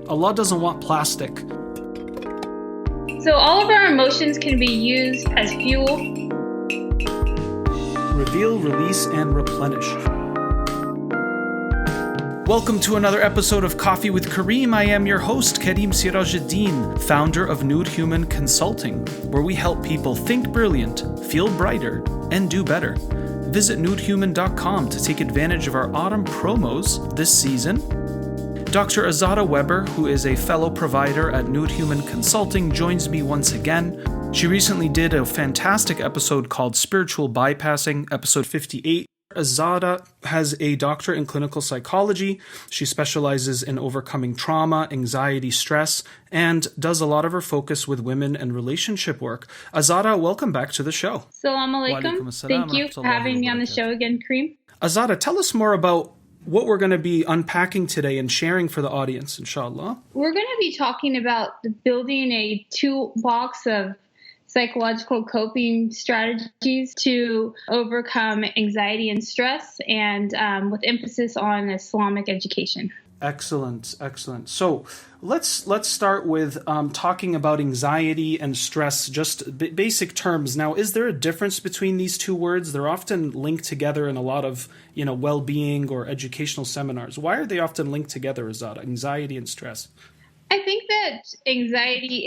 Allah doesn't want plastic. So all of our emotions can be used as fuel. Reveal, release, and replenish. Welcome to another episode of Coffee with Karim. I am your host, Karim Sirajuddin, founder of Noor Human Consulting, where we help people think brilliant, feel brighter, and do better. Visit noorhuman.com to take advantage of our autumn promos this season. Dr. Azadeh Weber, who is a fellow provider at Noor Human Consulting, joins me once again. She recently did a fantastic episode called Spiritual Bypassing, episode 58. Azadeh has a doctorate in clinical psychology. She specializes in overcoming trauma, anxiety, stress, and does a lot of her focus with women and relationship work. Azadeh, welcome back to the show. Assalamu alaikum. Thank you for having me on the show again, Karim. Azadeh, tell us more about what we're going to be unpacking today and sharing for the audience, inshallah. We're going to be talking about building a toolbox of psychological coping strategies to overcome anxiety and stress, and with emphasis on Islamic education. Excellent. So let's start with talking about anxiety and stress, just basic terms. Now, is there a difference between these two words? They're often linked together in a lot of, well-being or educational seminars. Why are they often linked together, Azadeh, anxiety and stress? I think that anxiety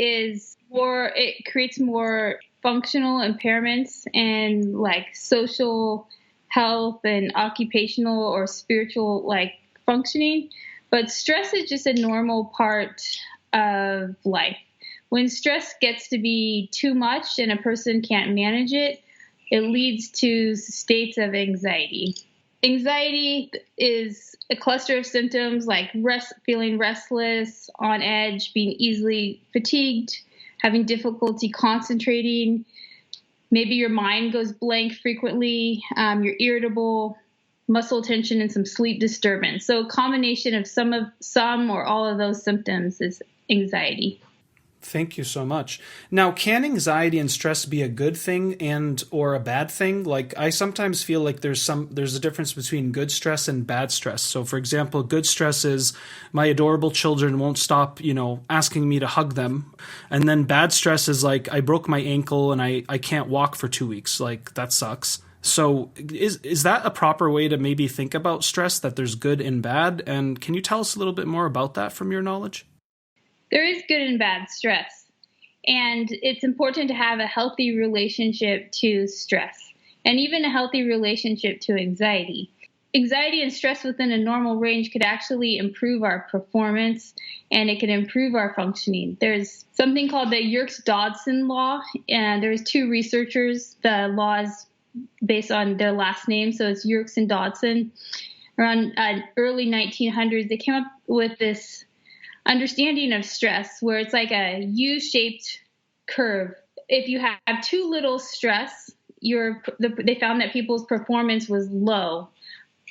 it creates more functional impairments and like social health and occupational or spiritual functioning. But stress is just a normal part of life. When stress gets to be too much and a person can't manage it, it leads to states of anxiety. Anxiety is a cluster of symptoms like feeling restless, on edge, being easily fatigued, having difficulty concentrating. Maybe your mind goes blank frequently, you're irritable, muscle tension, and some sleep disturbance. So a combination of some or all of those symptoms is anxiety. Thank you so much. Now, can anxiety and stress be a good thing and or a bad thing? Like, I sometimes feel like there's a difference between good stress and bad stress. So, for example, good stress is my adorable children won't stop, asking me to hug them. And then bad stress is like I broke my ankle and I can't walk for 2 weeks. Like, that sucks. So is that a proper way to maybe think about stress, that there's good and bad? And can you tell us a little bit more about that from your knowledge? There is good and bad stress, and it's important to have a healthy relationship to stress and even a healthy relationship to anxiety. Anxiety and stress within a normal range could actually improve our performance, and it can improve our functioning. There's something called the Yerkes-Dodson Law, and there's two researchers. The law is based on their last name, so it's Yerkes and Dodson. Around early 1900s, they came up with this understanding of stress where it's like a U-shaped curve. If you have too little stress, they found that people's performance was low.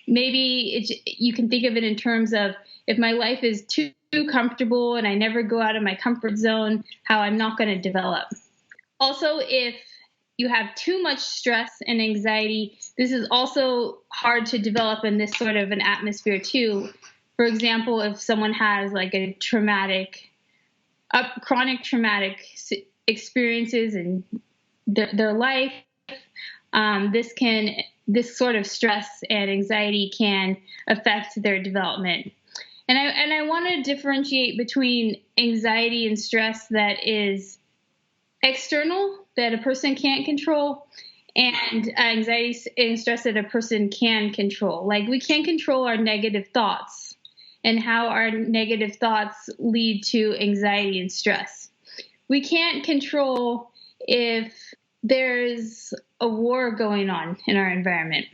Maybe you can think of it in terms of if my life is too comfortable and I never go out of my comfort zone, how I'm not going to develop. Also, if you have too much stress and anxiety, this is also hard to develop in this sort of an atmosphere too. For example, if someone has like a chronic traumatic experiences in their life, this sort of stress and anxiety can affect their development. And I want to differentiate between anxiety and stress that is external, that a person can't control, and anxiety and stress that a person can control. Like, we can't control our negative thoughts and how our negative thoughts lead to anxiety and stress. We can't control if there's a war going on in our environment.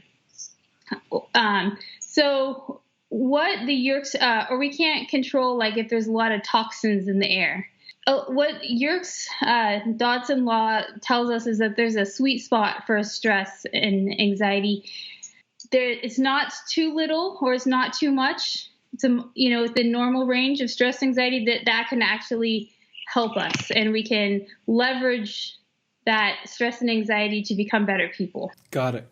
So what the Yerkes, or we can't control like if there's a lot of toxins in the air. What Yerkes-Dodson Law tells us is that there's a sweet spot for stress and anxiety. It's not too little or it's not too much. It's within normal range of stress, anxiety, that can actually help us, and we can leverage that stress and anxiety to become better people. Got it.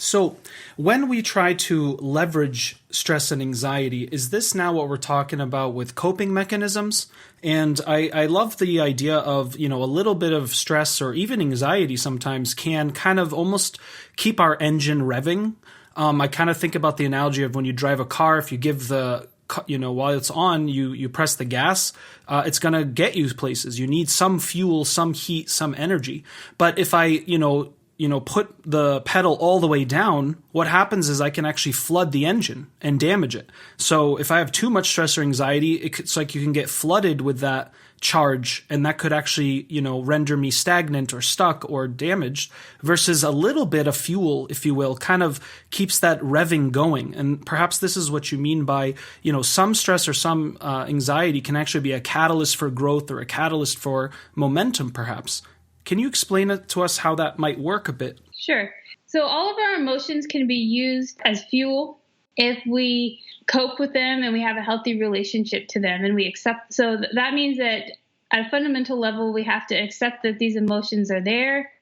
So when we try to leverage stress and anxiety, is this now what we're talking about with coping mechanisms? And I love the idea of, a little bit of stress or even anxiety sometimes can kind of almost keep our engine revving. I kind of think about the analogy of when you drive a car, if you give while it's on, you press the gas, it's going to get you places. You need some fuel, some heat, some energy. But if I, put the pedal all the way down, what happens is I can actually flood the engine and damage it. So if I have too much stress or anxiety, it's like you can get flooded with that charge, and that could actually, render me stagnant or stuck or damaged, versus a little bit of fuel, if you will, kind of keeps that revving going. And perhaps this is what you mean by, some stress or some anxiety can actually be a catalyst for growth or a catalyst for momentum, perhaps. Can you explain it to us how that might work a bit? Sure. So all of our emotions can be used as fuel if we cope with them and we have a healthy relationship to them and we accept. So that means that at a fundamental level, we have to accept that these emotions are there,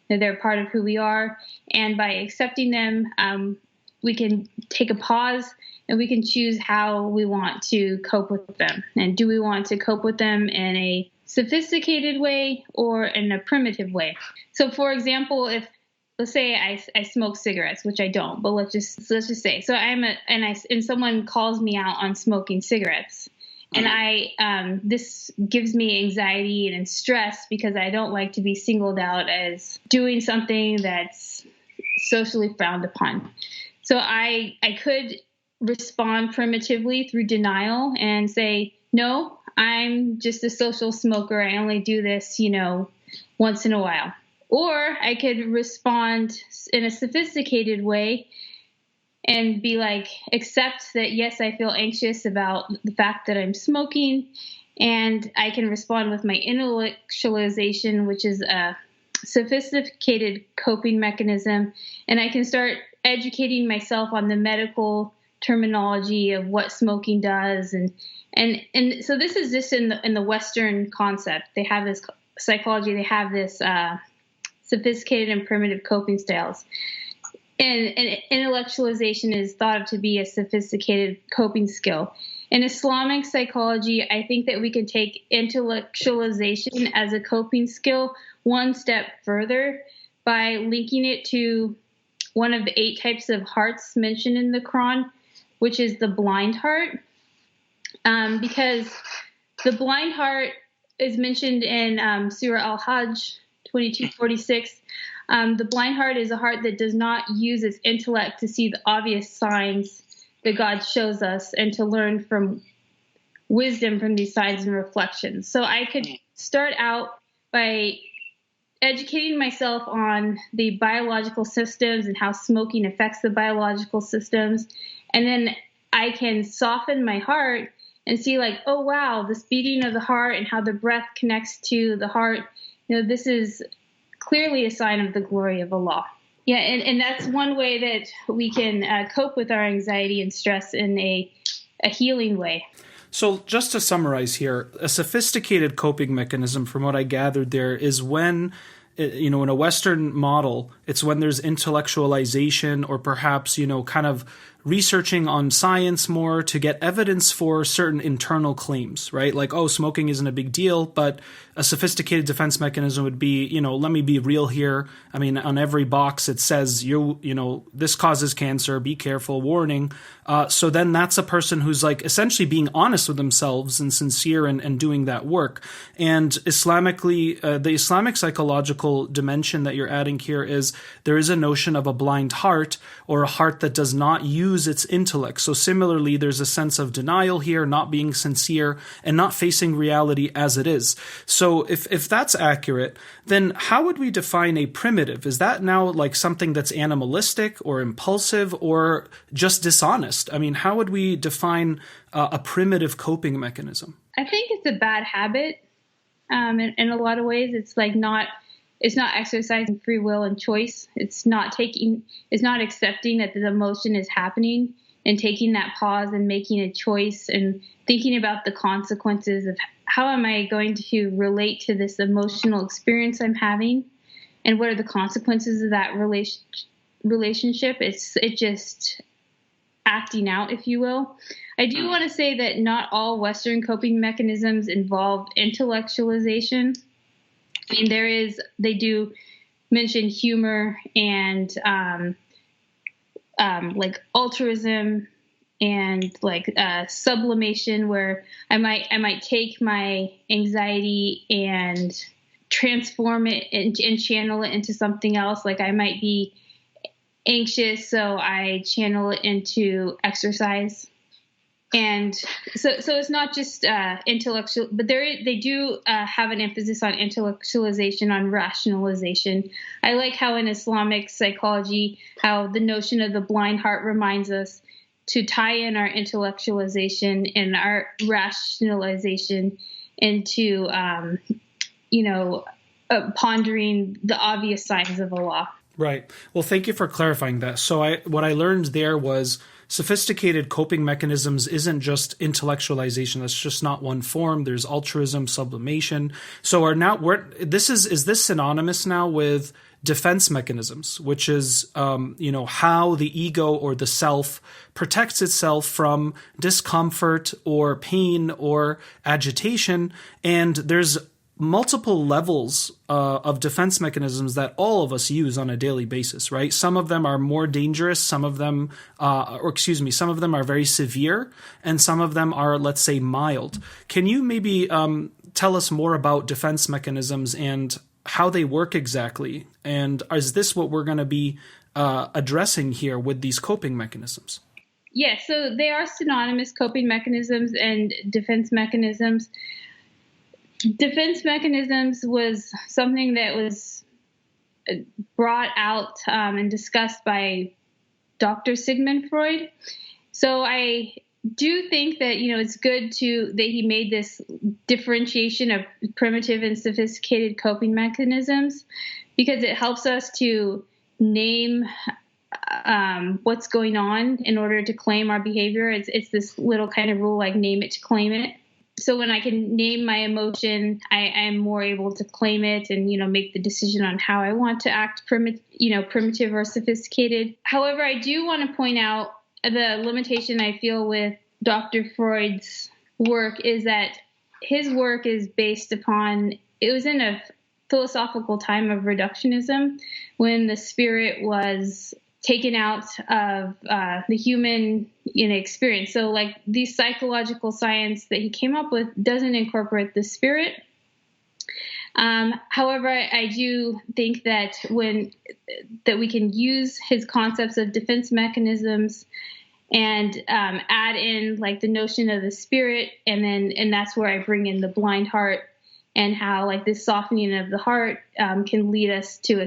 that they're part of who we are. And by accepting them, we can take a pause and we can choose how we want to cope with them. And do we want to cope with them in a sophisticated way or in a primitive way? So for example, let's say I smoke cigarettes, which I don't, but let's just say, so and someone calls me out on smoking cigarettes, and this gives me anxiety and stress because I don't like to be singled out as doing something that's socially frowned upon. So I could respond primitively through denial and say, no, I'm just a social smoker. I only do this, once in a while. Or I could respond in a sophisticated way and be like, accept that, yes, I feel anxious about the fact that I'm smoking. And I can respond with my intellectualization, which is a sophisticated coping mechanism. And I can start educating myself on the medical terminology of what smoking does. And so this is just in the Western concept. They have this psychology. They have this sophisticated and primitive coping styles. And intellectualization is thought of to be a sophisticated coping skill. In Islamic psychology, I think that we can take intellectualization as a coping skill one step further by linking it to one of the 8 types of hearts mentioned in the Quran, which is the blind heart. Because the blind heart is mentioned in Surah Al-Hajj 22:46. The blind heart is a heart that does not use its intellect to see the obvious signs that God shows us and to learn from wisdom from these signs and reflections. So I could start out by educating myself on the biological systems and how smoking affects the biological systems. And then I can soften my heart and see like, oh, wow, this beating of the heart and how the breath connects to the heart. This is clearly a sign of the glory of Allah. Yeah, and that's one way that we can cope with our anxiety and stress in a healing way. So just to summarize here, a sophisticated coping mechanism, from what I gathered there, is when, in a Western model, it's when there's intellectualization or perhaps, kind of researching on science more to get evidence for certain internal claims, right? Like, oh, smoking isn't a big deal, but a sophisticated defense mechanism would be, let me be real here. I mean, on every box it says, this causes cancer, be careful, warning. So then that's a person who's like essentially being honest with themselves and sincere and doing that work. And Islamically, the Islamic psychological dimension that you're adding here is there is a notion of a blind heart or a heart that does not use its intellect. So similarly, there's a sense of denial here, not being sincere and not facing reality as it is. So if that's accurate, then how would we define a primitive? Is that now like something that's animalistic or impulsive or just dishonest? I mean, how would we define a primitive coping mechanism? I think it's a bad habit. In a lot of ways, it's not exercising free will and choice. It's not accepting that the emotion is happening and taking that pause and making a choice and thinking about the consequences of how am I going to relate to this emotional experience I'm having and what are the consequences of that relationship. It's just acting out, if you will. I do want to say that not all Western coping mechanisms involve intellectualization. I mean, they do mention humor and like altruism and like sublimation, where I might take my anxiety and transform it and channel it into something else. Like I might be anxious, so I channel it into exercise. And so it's not just intellectual, but they do have an emphasis on intellectualization, on rationalization. I like how in Islamic psychology, how the notion of the blind heart reminds us to tie in our intellectualization and our rationalization into, pondering the obvious signs of Allah. Right. Well, thank you for clarifying that. So what I learned there was sophisticated coping mechanisms isn't just intellectualization. That's just not one form. There's altruism, sublimation. So is this synonymous now with defense mechanisms, which is, how the ego or the self protects itself from discomfort or pain or agitation. And there's multiple levels of defense mechanisms that all of us use on a daily basis, right? Some of them are more dangerous. Some of them are very severe, and some of them are, let's say, mild. Can you maybe tell us more about defense mechanisms and how they work exactly? And is this what we're going to be addressing here with these coping mechanisms? Yes, so they are synonymous, coping mechanisms and defense mechanisms. Defense mechanisms was something that was brought out and discussed by Dr. Sigmund Freud. So I do think that, it's good that he made this differentiation of primitive and sophisticated coping mechanisms, because it helps us to name what's going on in order to claim our behavior. It's this little kind of rule, like name it to claim it. So when I can name my emotion, I am more able to claim it and, make the decision on how I want to act primitive or sophisticated. However, I do want to point out the limitation I feel with Dr. Freud's work is that his work is based upon, it was in a philosophical time of reductionism when the spirit was taken out of the human experience. So like the psychological science that he came up with doesn't incorporate the spirit. However, I do think that that we can use his concepts of defense mechanisms and add in like the notion of the spirit, and that's where I bring in the blind heart and how like this softening of the heart can lead us to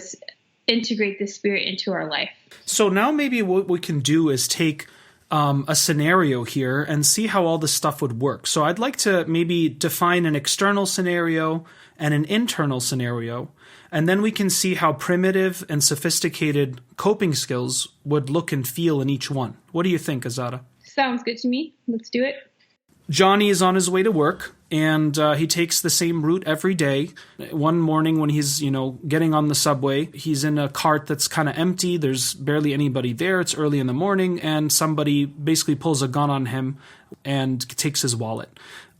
integrate the spirit into our life. So now maybe what we can do is take a scenario here and see how all this stuff would work. So I'd like to maybe define an external scenario and an internal scenario, and then we can see how primitive and sophisticated coping skills would look and feel in each one. What do you think, Azadeh? Sounds good to me. Let's do it. Johnny is on his way to work, and he takes the same route every day. One morning when he's, getting on the subway, he's in a cart that's kind of empty. There's barely anybody there. It's early in the morning, and somebody basically pulls a gun on him and takes his wallet.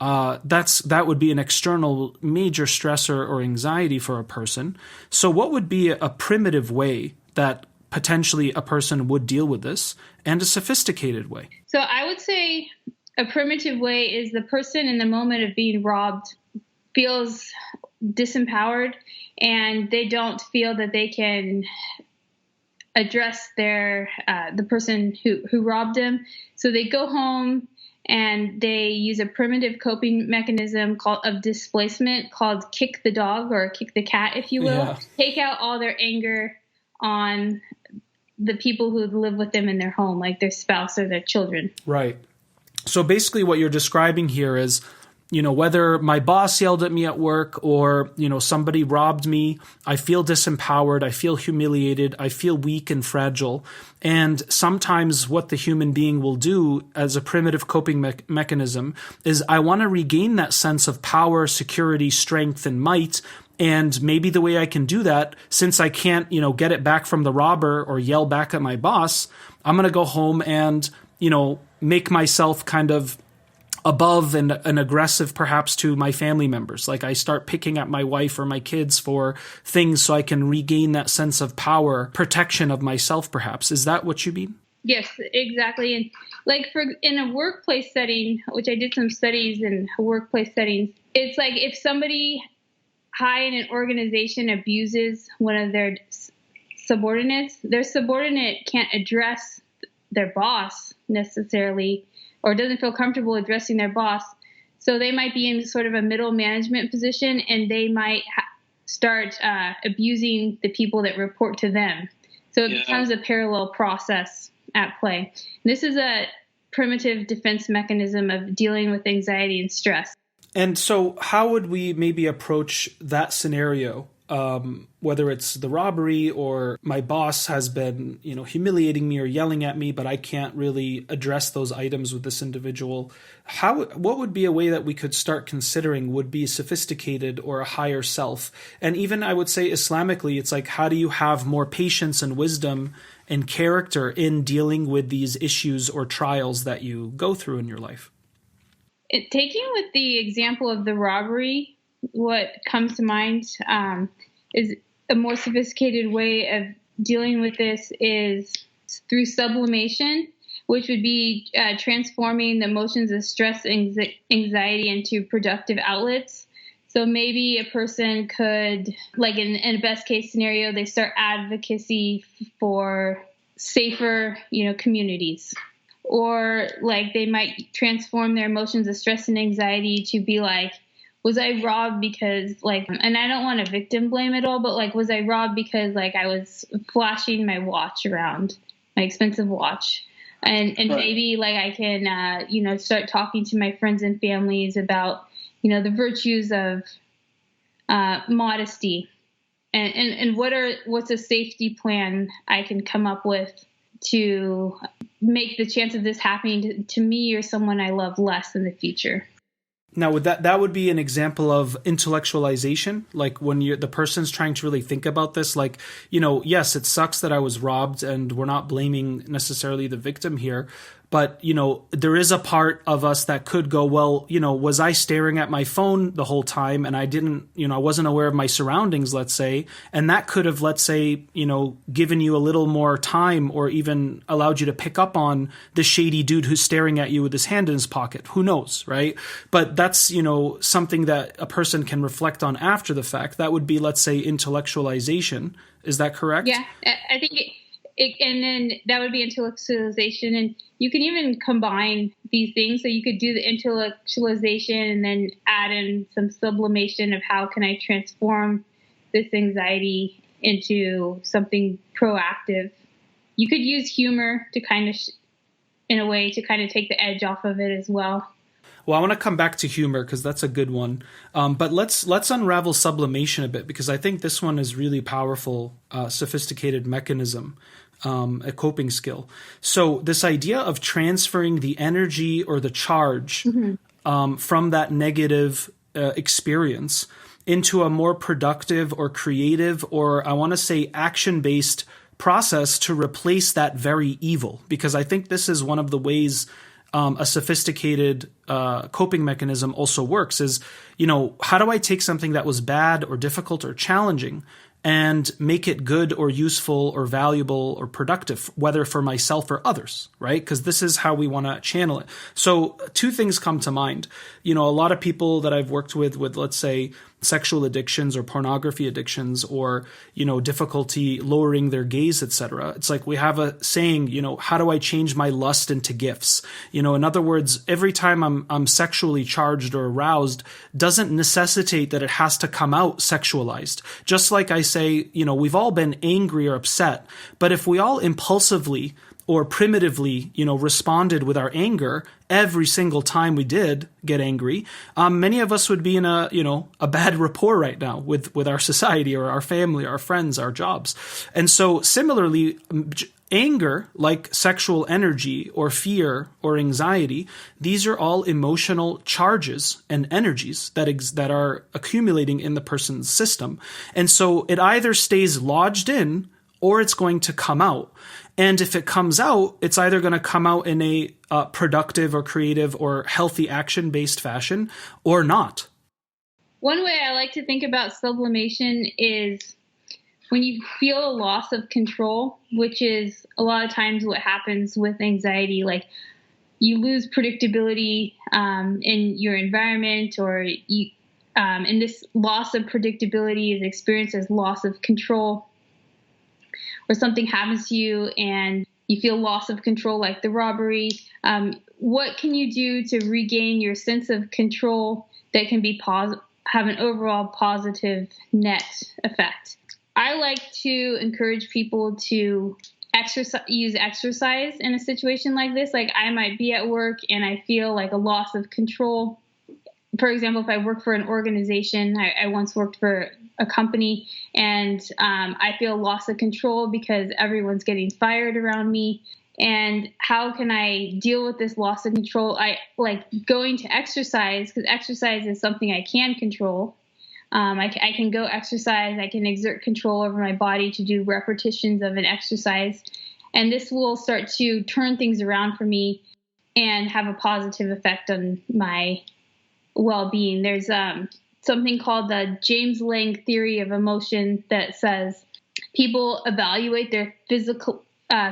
That would be an external major stressor or anxiety for a person. So what would be a primitive way that potentially a person would deal with this, and a sophisticated way? So I would say a primitive way is the person in the moment of being robbed feels disempowered, and they don't feel that they can address the person who robbed them. So they go home and they use a primitive coping mechanism of displacement called kick the dog or kick the cat, if you will. Yeah. Take out all their anger on the people who live with them in their home, like their spouse or their children. Right. So basically what you're describing here is, whether my boss yelled at me at work or, somebody robbed me, I feel disempowered, I feel humiliated, I feel weak and fragile. And sometimes what the human being will do as a primitive coping mechanism is I want to regain that sense of power, security, strength, and might And maybe the way I can do that, since I can't, get it back from the robber or yell back at my boss, I'm going to go home and, make myself kind of above and aggressive perhaps to my family members. Like I start picking at my wife or my kids for things so I can regain that sense of power, protection of myself perhaps. Is that what you mean? Yes, exactly. And like in a workplace setting, which I did some studies in workplace settings, it's like if somebody high in an organization abuses one of their subordinates, their subordinate can't address their boss necessarily, or doesn't feel comfortable addressing their boss. So they might be in sort of a middle management position, and they might start abusing the people that report to them. So it becomes a parallel process at play. This is a primitive defense mechanism of dealing with anxiety and stress. And so how would we maybe approach that scenario? Whether it's the robbery or my boss has been, humiliating me or yelling at me, but I can't really address those items with this individual. What would be a way that we could start considering would be sophisticated or a higher self? And even I would say Islamically, it's like, how do you have more patience and wisdom and character in dealing with these issues or trials that you go through in your life? Taking with the example of the robbery, what comes to mind is a more sophisticated way of dealing with this is through sublimation, which would be transforming the emotions of stress and anxiety into productive outlets. So maybe a person could, like in a best case scenario, they start advocacy for safer, communities. Or like they might transform their emotions of stress and anxiety to be like, was I robbed because and I don't want to victim blame at all, but was I robbed because I was flashing my watch around, my expensive watch. And right. Maybe I can, start talking to my friends and families about, the virtues of modesty and what's a safety plan I can come up with to make the chance of this happening to me or someone I love less in the future. Now, would that would be an example of intellectualization? Like when the person's trying to really think about this, yes, it sucks that I was robbed and we're not blaming necessarily the victim here. But, there is a part of us that could go, well, was I staring at my phone the whole time and I didn't, I wasn't aware of my surroundings, let's say, and that could have, let's say, given you a little more time or even allowed you to pick up on the shady dude who's staring at you with his hand in his pocket. Who knows, right? But that's, something that a person can reflect on after the fact. That would be, let's say, intellectualization. Is that correct? Yeah, I think and then that would be intellectualization. And you can even combine these things. So you could do the intellectualization and then add in some sublimation of how can I transform this anxiety into something proactive. You could use humor to kind of, in a way, to kind of take the edge off of it as well. Well, I want to come back to humor because that's a good one. But let's unravel sublimation a bit because I think this one is really powerful, sophisticated mechanism, a coping skill. So this idea of transferring the energy or the charge from that negative experience into a more productive or creative or I want to say action-based process to replace that very evil. Because I think this is one of the ways a sophisticated coping mechanism also works is, how do I take something that was bad or difficult or challenging and make it good or useful or valuable or productive, whether for myself or others, right? Because this is how we want to channel it. So two things come to mind. A lot of people that I've worked with, let's say, sexual addictions or pornography addictions or, difficulty lowering their gaze, etc. It's like we have a saying, how do I change my lust into gifts? In other words, every time I'm sexually charged or aroused doesn't necessitate that it has to come out sexualized. Just like I say, we've all been angry or upset, but if we all impulsively or primitively, responded with our anger every single time we did get angry, many of us would be in a bad rapport right now with our society or our family, our friends, our jobs. And so similarly, anger, like sexual energy or fear or anxiety, these are all emotional charges and energies that are accumulating in the person's system. And so it either stays lodged in or it's going to come out. And if it comes out, it's either going to come out in a productive or creative or healthy action-based fashion or not. One way I like to think about sublimation is when you feel a loss of control, which is a lot of times what happens with anxiety, like you lose predictability in your environment, or and this loss of predictability is experienced as loss of control, or something happens to you and you feel loss of control, like the robbery. What can you do to regain your sense of control that can be have an overall positive net effect? I like to encourage people to use exercise in a situation like this. Like I might be at work and I feel like a loss of control. For example, if I work for an organization, I once worked for a company, and I feel loss of control because everyone's getting fired around me. And how can I deal with this loss of control? I like going to exercise, because exercise is something I can control. I can go exercise. I can exert control over my body to do repetitions of an exercise. And this will start to turn things around for me and have a positive effect on my well-being. There's something called the James-Lange theory of emotion that says people evaluate their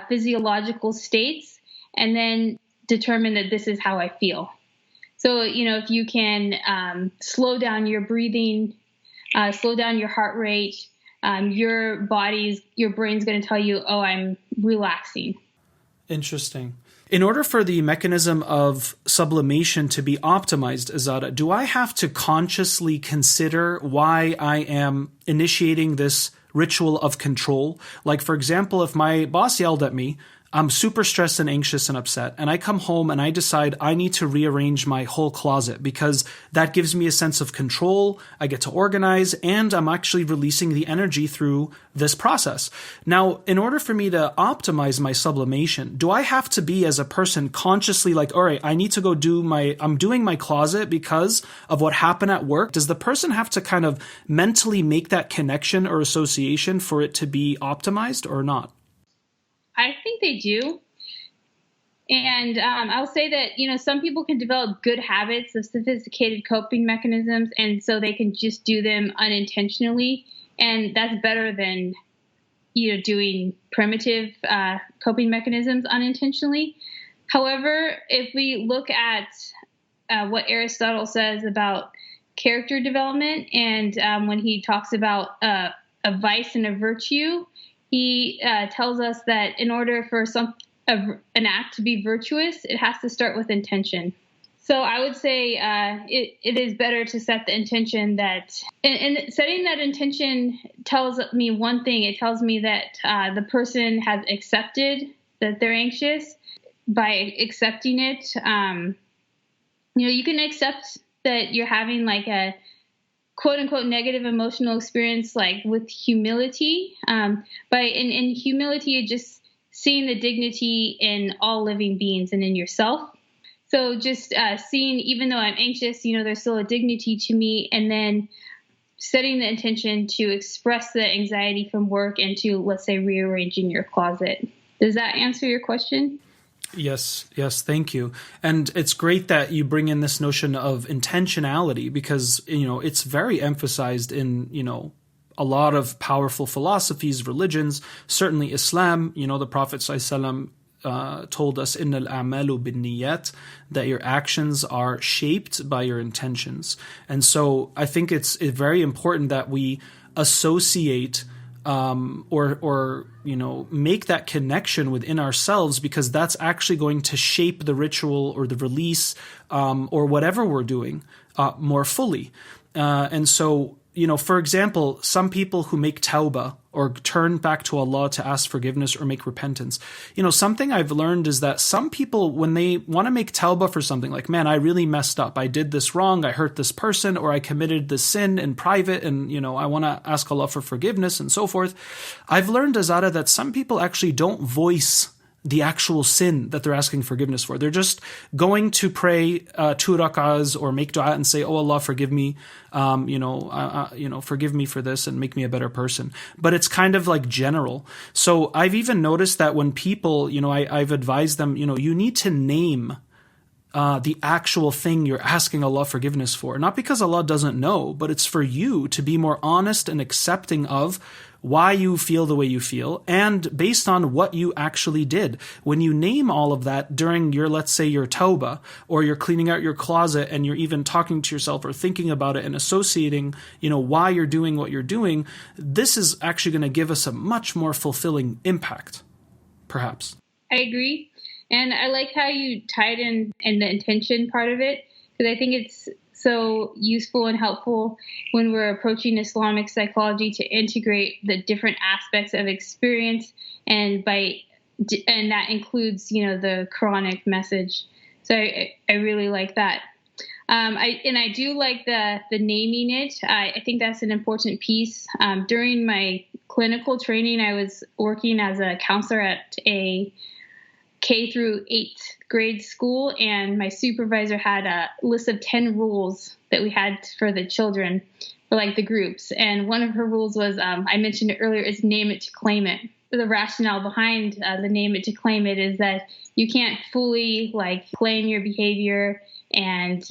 physiological states and then determine that this is how I feel. So, if you can slow down your breathing, slow down your heart rate, your brain's going to tell you, oh, I'm relaxing. Interesting. In order for the mechanism of sublimation to be optimized, Azadeh, do I have to consciously consider why I am initiating this ritual of control? Like, for example, if my boss yelled at me, I'm super stressed and anxious and upset, and I come home and I decide I need to rearrange my whole closet because that gives me a sense of control. I get to organize, and I'm actually releasing the energy through this process. Now, in order for me to optimize my sublimation, do I have to be, as a person, consciously like, all right, I need to go I'm doing my closet because of what happened at work? Does the person have to kind of mentally make that connection or association for it to be optimized or not? I think they do. And I'll say that, some people can develop good habits of sophisticated coping mechanisms, and so they can just do them unintentionally. And that's better than, doing primitive coping mechanisms unintentionally. However, if we look at what Aristotle says about character development, and when he talks about a vice and a virtue, he tells us that in order for an act to be virtuous, it has to start with intention. So I would say it is better to set the intention that, and setting that intention tells me one thing. It tells me that the person has accepted that they're anxious. By accepting it, you can accept that you're having like a quote unquote negative emotional experience, like with humility. But in humility, you're just seeing the dignity in all living beings and in yourself. So just seeing, even though I'm anxious, there's still a dignity to me, and then setting the intention to express the anxiety from work and to, let's say, rearranging your closet. Does that answer your question? Yes, thank you. And it's great that you bring in this notion of intentionality because, it's very emphasized in, a lot of powerful philosophies, religions, certainly Islam. The Prophet ﷺ told us, Innal a'malu bin-niyat, that your actions are shaped by your intentions. And so I think it's very important that we associate or make that connection within ourselves, because that's actually going to shape the ritual or the release or whatever we're doing more fully. And so, for example, some people who make tawbah or turn back to Allah to ask forgiveness or make repentance. Something I've learned is that some people, when they want to make tawbah for something, like, man, I really messed up. I did this wrong. I hurt this person, or I committed this sin in private, and, I want to ask Allah for forgiveness and so forth. I've learned, Azadeh, that some people actually don't voice the actual sin that they're asking forgiveness for. They're just going to pray 2 rak'ahs or make dua and say, "Oh Allah, forgive me, forgive me for this and make me a better person." But it's kind of like general. So I've even noticed that when people, I've advised them, you need to name the actual thing you're asking Allah forgiveness for. Not because Allah doesn't know, but it's for you to be more honest and accepting of why you feel the way you feel, and based on what you actually did. When you name all of that during your, let's say, your tawbah, or you're cleaning out your closet and you're even talking to yourself or thinking about it and associating, why you're doing what you're doing, this is actually going to give us a much more fulfilling impact, perhaps. I agree. And I like how you tied in the intention part of it, because I think it's so useful and helpful when we're approaching Islamic psychology to integrate the different aspects of experience, and that includes, the Quranic message. So I really like that. I do like the naming it. I think that's an important piece. During my clinical training, I was working as a counselor at a K through 8th grade school, and my supervisor had a list of 10 rules that we had for the children, for like the groups. And one of her rules was, I mentioned it earlier, is name it to claim it. The rationale behind the name it to claim it is that you can't fully claim your behavior and,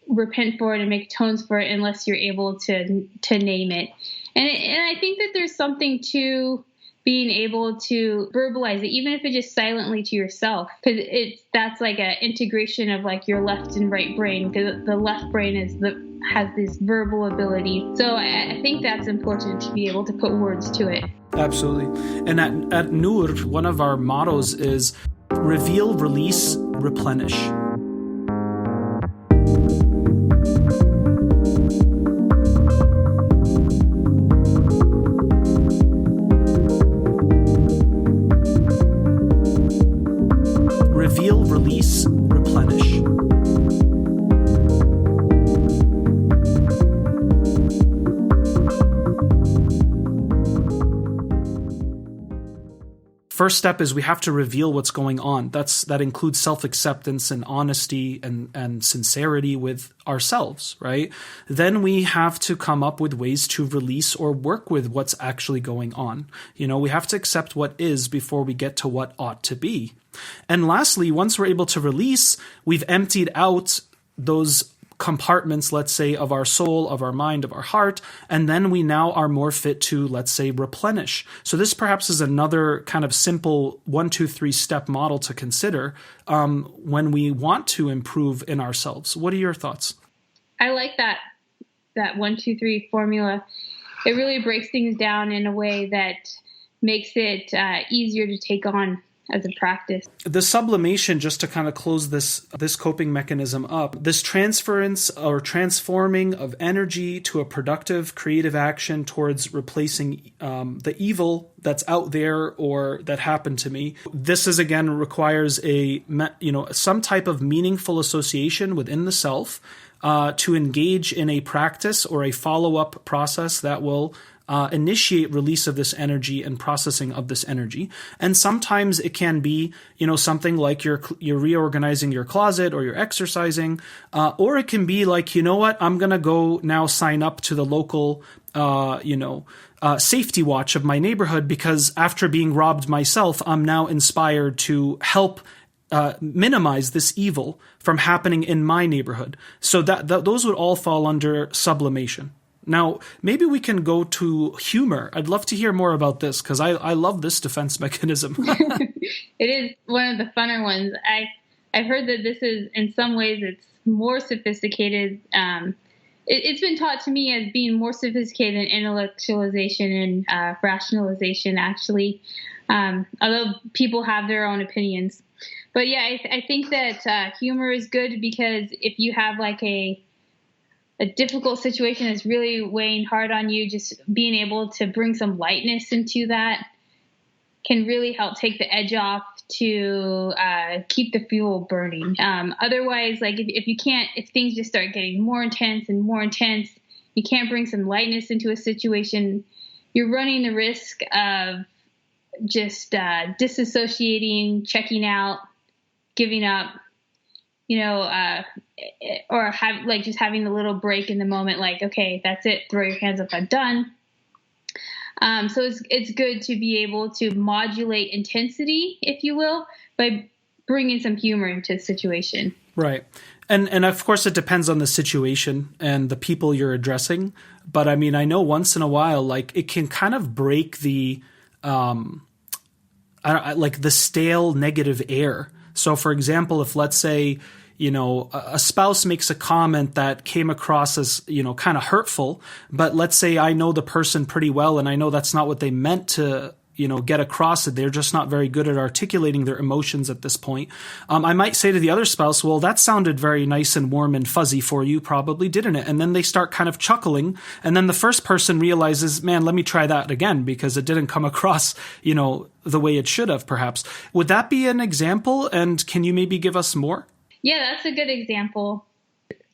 repent for it and make atones for it unless you're able to name it. And I think that there's something to being able to verbalize it, even if it's just silently to yourself, because that's like an integration of your left and right brain, because the left brain has this verbal ability. So I think that's important to be able to put words to it. Absolutely. And at Noor, one of our mottos is reveal, release, replenish. Reveal, release, replenish. First step is we have to reveal what's going on. That includes self-acceptance and honesty and sincerity with ourselves, right? Then we have to come up with ways to release or work with what's actually going on. We have to accept what is before we get to what ought to be. And lastly, once we're able to release, we've emptied out those compartments, let's say, of our soul, of our mind, of our heart, and then we now are more fit to, let's say, replenish. So this perhaps is another kind of simple 1, 2, 3 step model to consider when we want to improve in ourselves. What are your thoughts? I like that 1, 2, 3 formula. It really breaks things down in a way that makes it easier to take on as a practice. The sublimation, just to kind of close this coping mechanism up, this transference or transforming of energy to a productive, creative action towards replacing the evil that's out there or that happened to me. This is, again, requires some type of meaningful association within the self to engage in a practice or a follow-up process that will initiate release of this energy and processing of this energy. And sometimes it can be, something like you're reorganizing your closet or you're exercising, or it can be like, I'm going to go now sign up to the local, safety watch of my neighborhood, because after being robbed myself, I'm now inspired to help minimize this evil from happening in my neighborhood. So that those would all fall under sublimation. Now, maybe we can go to humor. I'd love to hear more about this, because I love this defense mechanism. It is one of the funner ones. I've heard that this is, in some ways, it's more sophisticated. It's been taught to me as being more sophisticated in intellectualization and rationalization, actually, although people have their own opinions. But yeah, I think that humor is good, because if you have a difficult situation is really weighing hard on you, just being able to bring some lightness into that can really help take the edge off to keep the fuel burning. Otherwise, like if things just start getting more intense and more intense, you can't bring some lightness into a situation, you're running the risk of just disassociating, checking out, giving up, or just having a little break in the moment, like, okay, that's it, throw your hands up, I'm done. So it's good to be able to modulate intensity, if you will, by bringing some humor into the situation. Right. And of course, it depends on the situation and the people you're addressing. But I mean, I know once in a while, like it can kind of break the the stale negative air. So, for example, if let's say, a spouse makes a comment that came across as, kind of hurtful, but let's say I know the person pretty well and I know that's not what they meant to, get across, that they're just not very good at articulating their emotions at this point. I might say to the other spouse, well, that sounded very nice and warm and fuzzy for you, probably, didn't it? And then they start kind of chuckling. And then the first person realizes, man, let me try that again because it didn't come across, the way it should have, perhaps. Would that be an example? And can you maybe give us more? Yeah, that's a good example.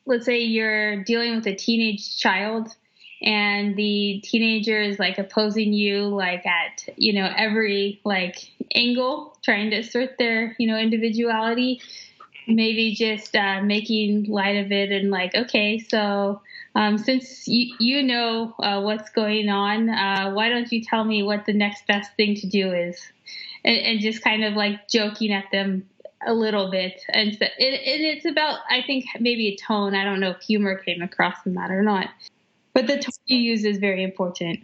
Let's say you're dealing with a teenage child and the teenager is like opposing you, like at, every like angle, trying to assert their, individuality, maybe just making light of it and like, okay, so since you know what's going on, why don't you tell me what the next best thing to do is? And just kind of like joking at them a little bit. And it's about, I think, maybe a tone. I don't know if humor came across in that or not. But the tone you use is very important.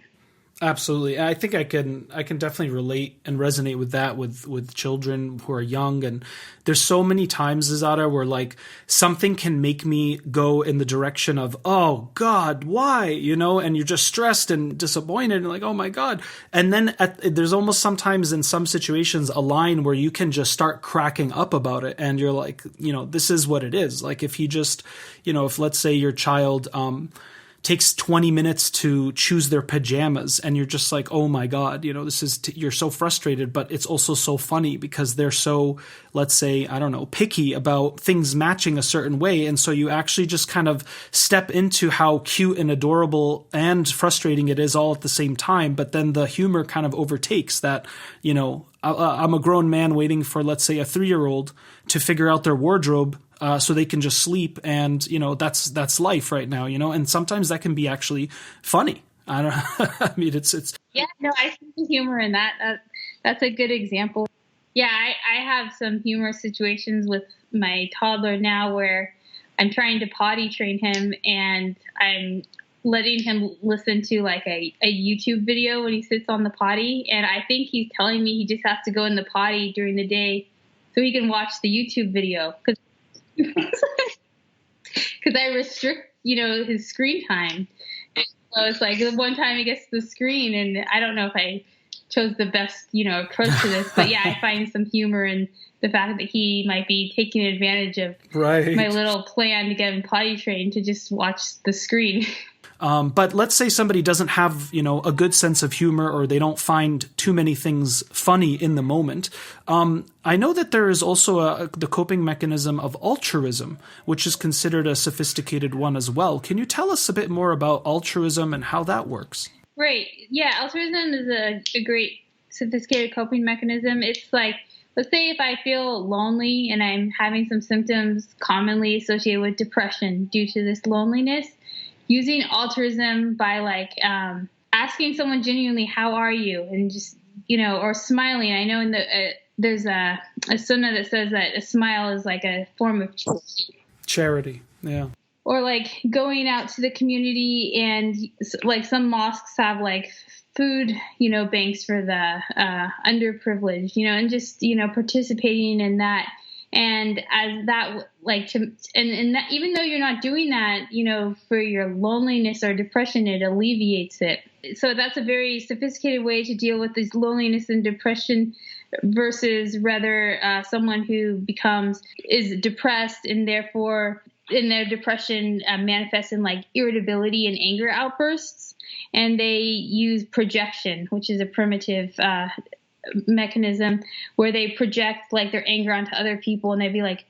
Absolutely. I think I can definitely relate and resonate with that with children who are young. And there's so many times, Azadeh, where like something can make me go in the direction of, oh God, why? And you're just stressed and disappointed and like, oh my God. And then there's almost sometimes in some situations a line where you can just start cracking up about it. And you're like, this is what it is. Like if you just, if let's say your child, takes 20 minutes to choose their pajamas and you're just like, oh my God, this is, you're so frustrated, but it's also so funny because they're so, let's say, I don't know, picky about things matching a certain way. And so you actually just kind of step into how cute and adorable and frustrating it is all at the same time. But then the humor kind of overtakes that, I'm a grown man waiting for, let's say, a 3-year-old to figure out their wardrobe so they can just sleep. And, that's life right now, and sometimes that can be actually funny. I don't I mean, it's. Yeah, no, I see the humor in that. That's a good example. Yeah, I have some humorous situations with my toddler now where I'm trying to potty train him and I'm letting him listen to like a YouTube video when he sits on the potty. And I think he's telling me he just has to go in the potty during the day so he can watch the YouTube video. Because I restrict, his screen time. So it's like the one time he gets the screen, and I don't know if I chose the best, approach to this, but yeah, I find some humor in the fact that he might be taking advantage of my little plan to get him potty trained to just watch the screen. But let's say somebody doesn't have, a good sense of humor, or they don't find too many things funny in the moment. I know that there is also the coping mechanism of altruism, which is considered a sophisticated one as well. Can you tell us a bit more about altruism and how that works? Right. Yeah, altruism is a great sophisticated coping mechanism. It's like, let's say if I feel lonely and I'm having some symptoms commonly associated with depression due to this loneliness, using altruism by like asking someone genuinely, how are you? And just, or smiling. I know there's a sunnah that says that a smile is like a form of charity. Yeah. Or like going out to the community, and like some mosques have like food, banks for the underprivileged, and just, participating in that. And as that, like, and that, even though you're not doing that, for your loneliness or depression, it alleviates it. So that's a very sophisticated way to deal with this loneliness and depression, versus rather someone who is depressed and therefore in their depression manifests in like irritability and anger outbursts. And they use projection, which is a primitive mechanism where they project like their anger onto other people, and they'd be like,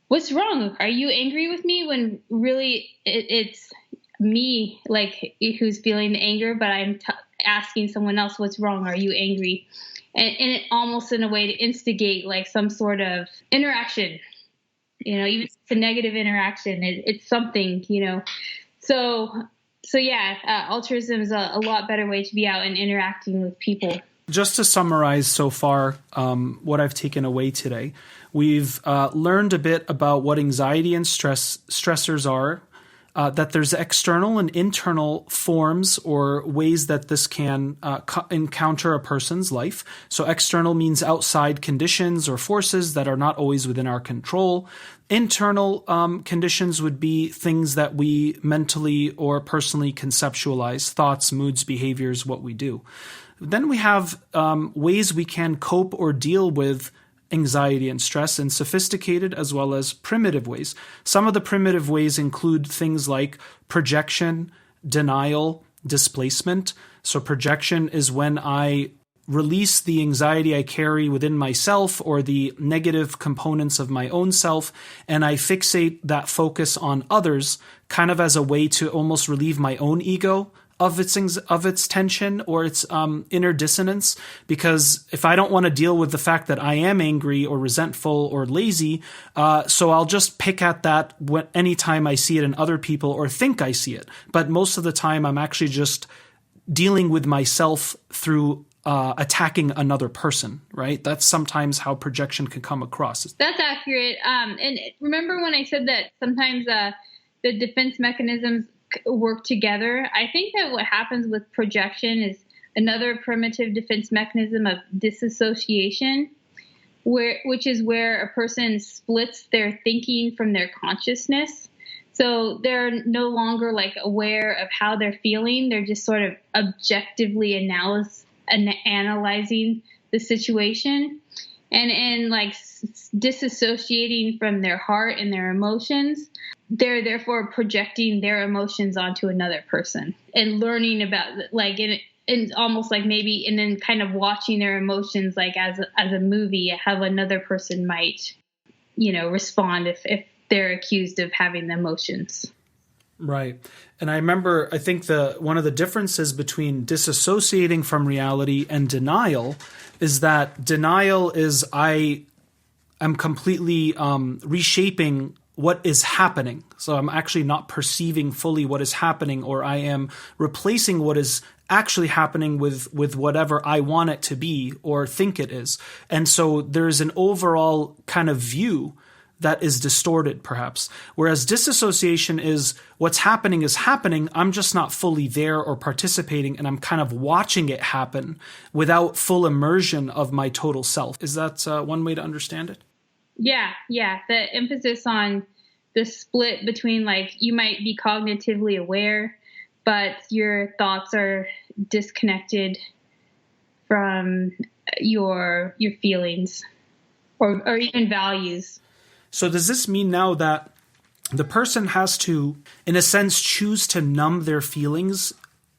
"What's wrong? Are you angry with me?" When really it's me, like, who's feeling the anger, but I'm asking someone else, "What's wrong? Are you angry?" And it almost in a way to instigate like some sort of interaction, even if it's a negative interaction, it's something, So yeah, altruism is a lot better way to be out and interacting with people. Just to summarize so far what I've taken away today, we've learned a bit about what anxiety and stressors are, that there's external and internal forms or ways that this can encounter a person's life. So external means outside conditions or forces that are not always within our control. Internal conditions would be things that we mentally or personally conceptualize, thoughts, moods, behaviors, what we do. Then we have ways we can cope or deal with anxiety and stress in sophisticated as well as primitive ways. Some of the primitive ways include things like projection, denial, displacement. So projection is when I release the anxiety I carry within myself or the negative components of my own self, and I fixate that focus on others kind of as a way to almost relieve my own ego of its tension or its inner dissonance. Because if I don't want to deal with the fact that I am angry or resentful or lazy, so I'll just pick at that anytime I see it in other people or think I see it. But most of the time, I'm actually just dealing with myself through attacking another person, right? That's sometimes how projection can come across. That's accurate. And remember when I said that sometimes the defense mechanisms work together? I think that what happens with projection is another primitive defense mechanism of disassociation, which is where a person splits their thinking from their consciousness. So they're no longer like aware of how they're feeling. They're just sort of objectively analyzing the situation. And in like disassociating from their heart and their emotions, they're therefore projecting their emotions onto another person and learning about like in almost like maybe, and then kind of watching their emotions like as a movie, how another person might, respond if they're accused of having the emotions. Right. And I think one of the differences between disassociating from reality and denial is that denial is I am completely reshaping what is happening. So I'm actually not perceiving fully what is happening, or I am replacing what is actually happening with whatever I want it to be or think it is. And so there's an overall kind of view that is distorted, perhaps. Whereas disassociation is what's happening is happening. I'm just not fully there or participating, and I'm kind of watching it happen without full immersion of my total self. Is that one way to understand it? Yeah. The emphasis on the split between like you might be cognitively aware, but your thoughts are disconnected from your feelings or even values. So does this mean now that the person has to, in a sense, choose to numb their feelings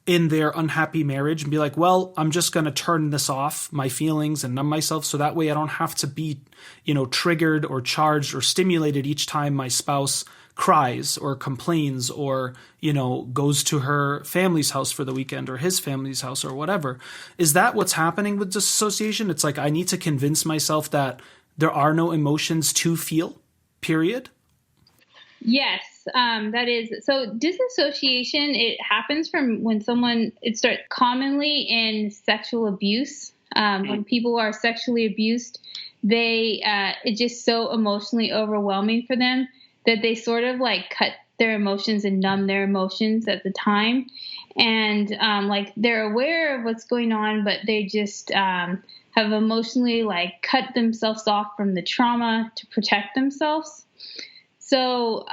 in their unhappy marriage and be like, well, I'm just going to turn this off, my feelings, and numb myself, so that way I don't have to be, triggered or charged or stimulated each time my spouse cries or complains or, goes to her family's house for the weekend or his family's house or whatever. Is that what's happening with disassociation? It's like I need to convince myself that there are no emotions to feel, period? Yes, that is. So disassociation, it happens from when it starts commonly in sexual abuse. When people are sexually abused, it's just so emotionally overwhelming for them that they sort of like cut their emotions and numb their emotions at the time. And like they're aware of what's going on, but they just have emotionally like cut themselves off from the trauma to protect themselves. So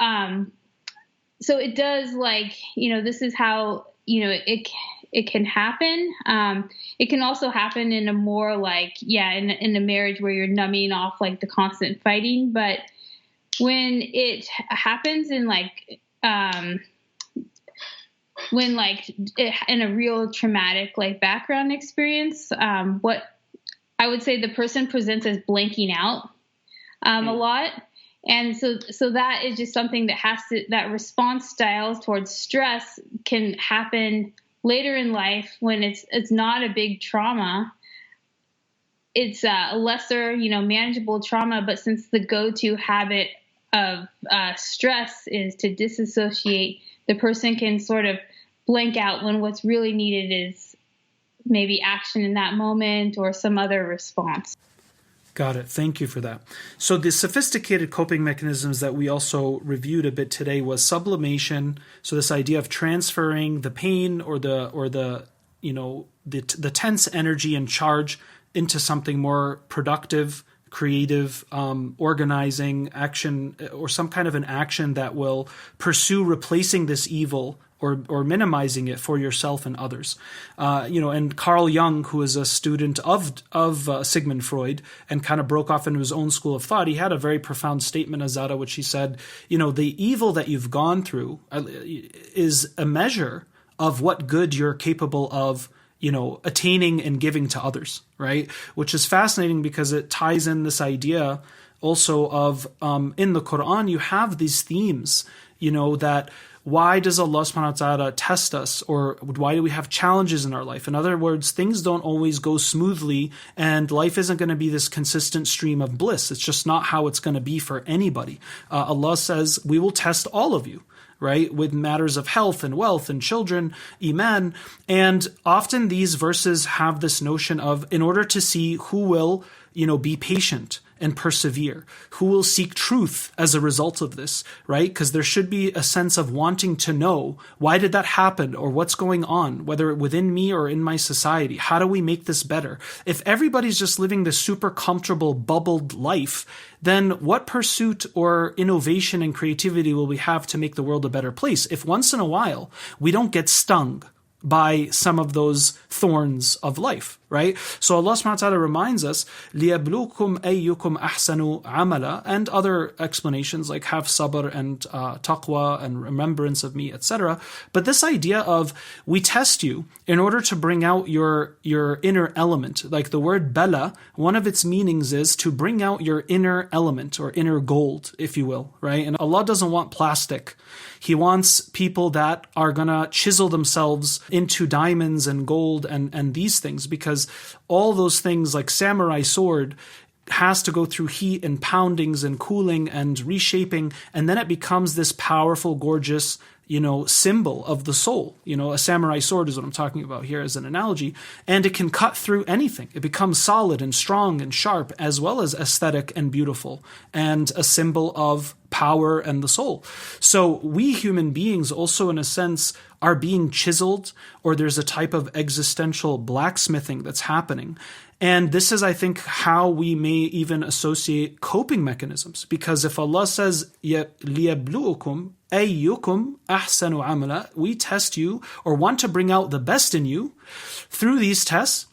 it does like, this is how, it can happen. It can also happen in a more in a marriage where you're numbing off like the constant fighting. But when it happens in in a real traumatic background experience, what I would say the person presents as blanking out a lot. And so that is just something that response styles towards stress can happen later in life when it's not a big trauma. It's a lesser, manageable trauma. But since the go-to habit of stress is to disassociate, the person can sort of blank out when what's really needed is maybe action in that moment or some other response. Got it. Thank you for that. So the sophisticated coping mechanisms that we also reviewed a bit today was sublimation. So this idea of transferring the pain or the tense energy and charge into something more productive, creative, organizing action, or some kind of an action that will pursue replacing this evil or minimizing it for yourself and others. And Carl Jung, who is a student of Sigmund Freud and kind of broke off into his own school of thought, he had a very profound statement, Azadeh, which he said, the evil that you've gone through is a measure of what good you're capable of attaining and giving to others, right? Which is fascinating because it ties in this idea also of, in the Quran, you have these themes, that why does Allah subhanahu wa ta'ala test us, or why do we have challenges in our life? In other words, things don't always go smoothly, and life isn't going to be this consistent stream of bliss. It's just not how it's going to be for anybody. Allah says, we will test all of you, right, with matters of health and wealth and children, iman. And often these verses have this notion of, in order to see who will, be patient and persevere, who will seek truth as a result of this, right? Because there should be a sense of wanting to know, why did that happen, or what's going on, whether within me or in my society? How do we make this better? If everybody's just living this super comfortable, bubbled life, then what pursuit or innovation and creativity will we have to make the world a better place if once in a while we don't get stung by some of those thorns of life, right? So Allah subhanahu wa ta'ala reminds us, لِيَبْلُوكُمْ أَيُّكُمْ أَحْسَنُ عَمَلًا, and other explanations like have sabr and taqwa and remembrance of me, etc. But this idea of, we test you in order to bring out your inner element. Like the word bala, one of its meanings is to bring out your inner element or inner gold, if you will, right? And Allah doesn't want plastic. He wants people that are going to chisel themselves into diamonds and gold and these things, because all those things like samurai sword has to go through heat and poundings and cooling and reshaping, and then it becomes this powerful, gorgeous, symbol of the soul. A samurai sword is what I'm talking about here as an analogy, and it can cut through anything. It becomes solid and strong and sharp, as well as aesthetic and beautiful, and a symbol of power and the soul. So we human beings also, in a sense, are being chiseled, or there's a type of existential blacksmithing that's happening. And this is, I think, how we may even associate coping mechanisms. Because if Allah says, لِيَبْلُوكُمْ أَيُّكُمْ أَحْسَنُ عَمَلًا, we test you or want to bring out the best in you through these tests,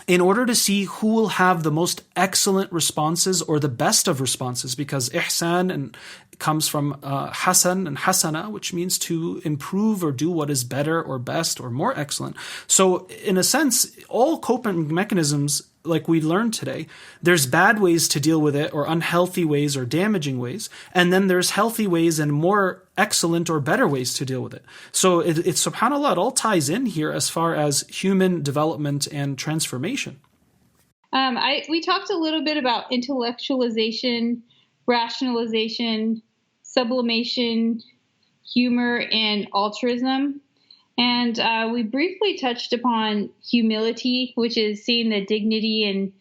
in order to see who will have the most excellent responses or the best of responses, because ihsan and comes from hasan and hasana, which means to improve or do what is better or best or more excellent. So in a sense, all coping mechanisms, like we learned today, there's bad ways to deal with it, or unhealthy ways or damaging ways, and then there's healthy ways and more excellent or better ways to deal with it. So it's subhanAllah, it all ties in here as far as human development and transformation. We talked a little bit about intellectualization, rationalization, sublimation, humor, and altruism. And we briefly touched upon humility, which is seeing the dignity in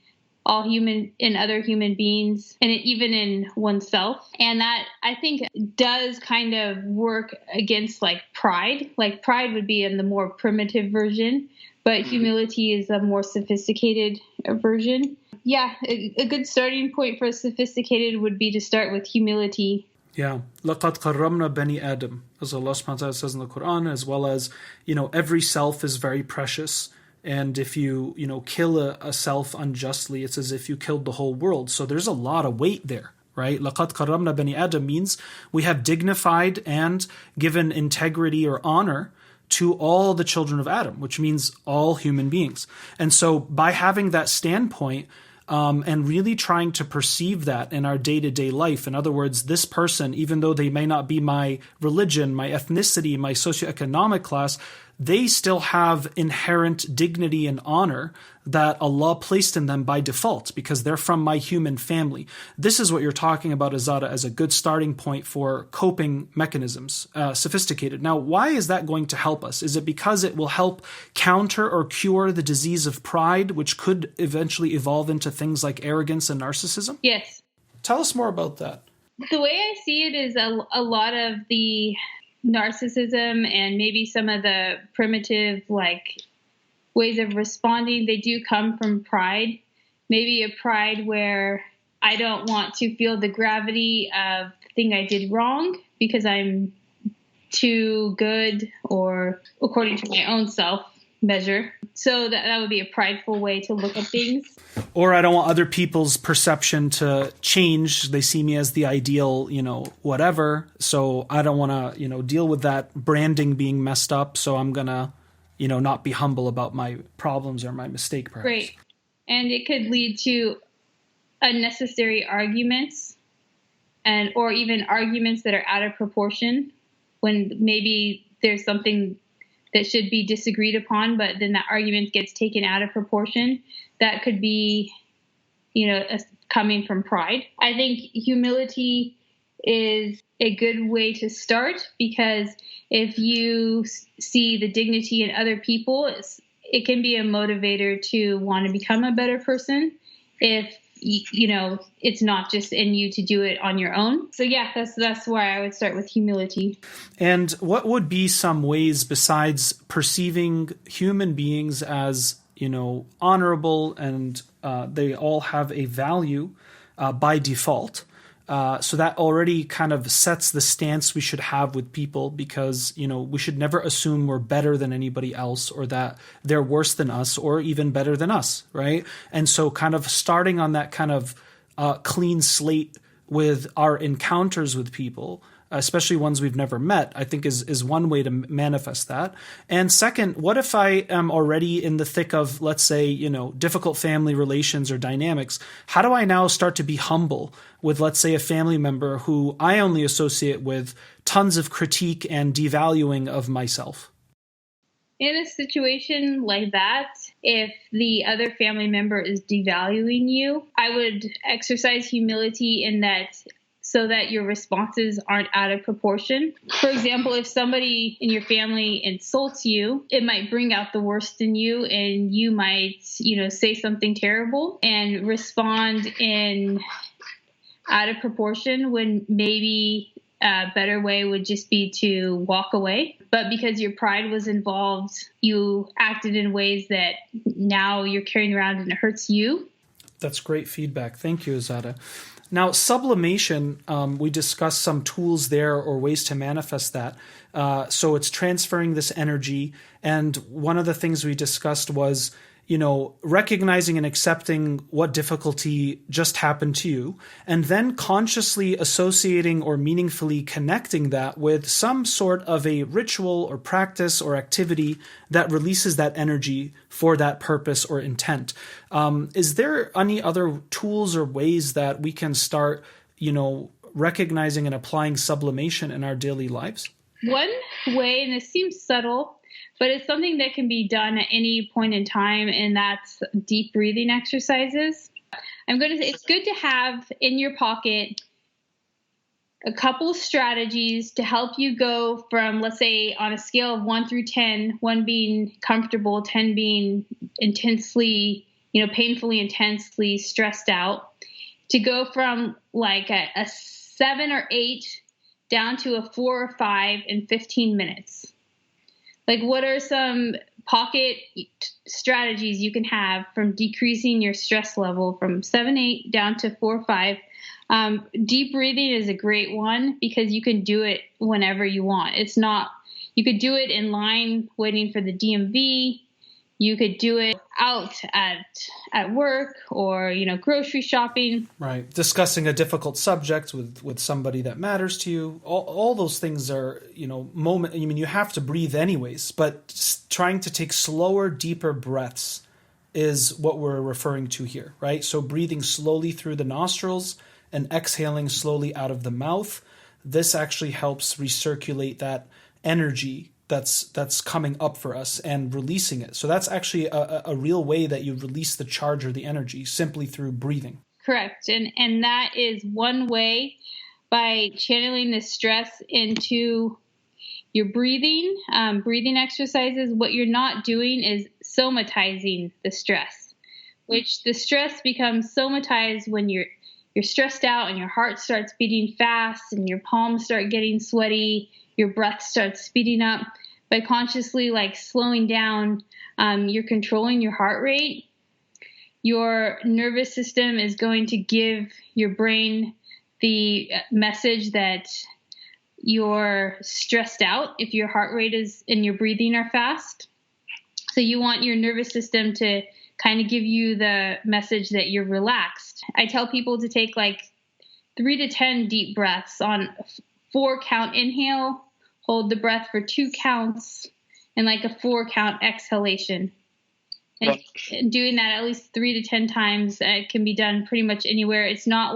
other human beings, and even in oneself. And that, I think, does kind of work against pride. Like pride would be in the more primitive version, but humility is a more sophisticated version. Yeah, a good starting point for sophisticated would be to start with humility. Yeah. لَقَدْ قَرَّمْنَا بَنِي Adam, as Allah subhanahu wa ta'ala says in the Quran, as well as, every self is very precious. And if you, kill a self unjustly, it's as if you killed the whole world. So there's a lot of weight there, right? لَقَدْ قَرَّمْنَا بَنِي Adam means we have dignified and given integrity or honor to all the children of Adam, which means all human beings. And so by having that standpoint, and really trying to perceive that in our day-to-day life. In other words, this person, even though they may not be my religion, my ethnicity, my socioeconomic class, they still have inherent dignity and honor that Allah placed in them by default because they're from my human family. This is what you're talking about, Azadeh, as a good starting point for coping mechanisms, sophisticated. Now, why is that going to help us? Is it because it will help counter or cure the disease of pride, which could eventually evolve into things like arrogance and narcissism? Yes. Tell us more about that. The way I see it is a lot of the narcissism and maybe some of the primitive ways of responding, they do come from pride. Maybe a pride where I don't want to feel the gravity of the thing I did wrong because I'm too good or according to my own self measure. So that would be a prideful way to look at things. Or I don't want other people's perception to change. They see me as the ideal, whatever. So I don't want to, deal with that branding being messed up. So I'm going to, not be humble about my problems or my mistake, perhaps. Great. And it could lead to unnecessary arguments or even arguments that are out of proportion when maybe there's something that should be disagreed upon, but then that argument gets taken out of proportion. That could be, coming from pride. I think humility is a good way to start because if you see the dignity in other people, it can be a motivator to want to become a better person if it's not just in you to do it on your own. So yeah, that's why I would start with humility. And what would be some ways besides perceiving human beings as, honorable and they all have a value by default? So that already kind of sets the stance we should have with people because, we should never assume we're better than anybody else or that they're worse than us or even better than us, right? And so kind of starting on that kind of clean slate with our encounters with people, especially ones we've never met, I think is one way to manifest that. And second, what if I am already in the thick of, let's say, difficult family relations or dynamics? How do I now start to be humble with, let's say, a family member who I only associate with tons of critique and devaluing of myself? In a situation like that, if the other family member is devaluing you, I would exercise humility in that so that your responses aren't out of proportion. For example, if somebody in your family insults you, it might bring out the worst in you and you might, say something terrible and respond in out of proportion when maybe a better way would just be to walk away. But because your pride was involved, you acted in ways that now you're carrying around and it hurts you. That's great feedback. Thank you, Azadeh. Now, sublimation, we discussed some tools there or ways to manifest that. So it's transferring this energy. And one of the things we discussed was, recognizing and accepting what difficulty just happened to you, and then consciously associating or meaningfully connecting that with some sort of a ritual or practice or activity that releases that energy for that purpose or intent. Is there any other tools or ways that we can start, recognizing and applying sublimation in our daily lives? One way, and this seems subtle, but it's something that can be done at any point in time, and that's deep breathing exercises. I'm going to say it's good to have in your pocket a couple strategies to help you go from, let's say, on a scale of 1 through 10, 1 being comfortable, 10 being intensely, painfully intensely stressed out, to go from like a 7 or 8 down to a 4 or 5 in 15 minutes. Like, what are some pocket strategies you can have from decreasing your stress level from 7, 8 down to 4, 5 Deep breathing is a great one because you can do it whenever you want. You could do it in line waiting for the DMV. You could do it out at work or, grocery shopping. Right. Discussing a difficult subject with somebody that matters to you. All those things are, you have to breathe anyways, but trying to take slower, deeper breaths is what we're referring to here, right? So breathing slowly through the nostrils and exhaling slowly out of the mouth. This actually helps recirculate that energy that's coming up for us and releasing it. So that's actually a real way that you release the charge or the energy, simply through breathing. Correct. And that is one way, by channeling the stress into your breathing exercises. What you're not doing is somatizing the stress, which the stress becomes somatized when you're stressed out and your heart starts beating fast and your palms start getting sweaty, your breath starts speeding up. By consciously slowing down, you're controlling your heart rate. Your nervous system is going to give your brain the message that you're stressed out if your heart rate is and your breathing are fast. So you want your nervous system to kind of give you the message that you're relaxed. I tell people to take 3 to 10 deep breaths on 4-count inhale, hold the breath for 2 counts, and a 4-count exhalation. And doing that at least 3 to 10 times, it can be done pretty much anywhere. It's not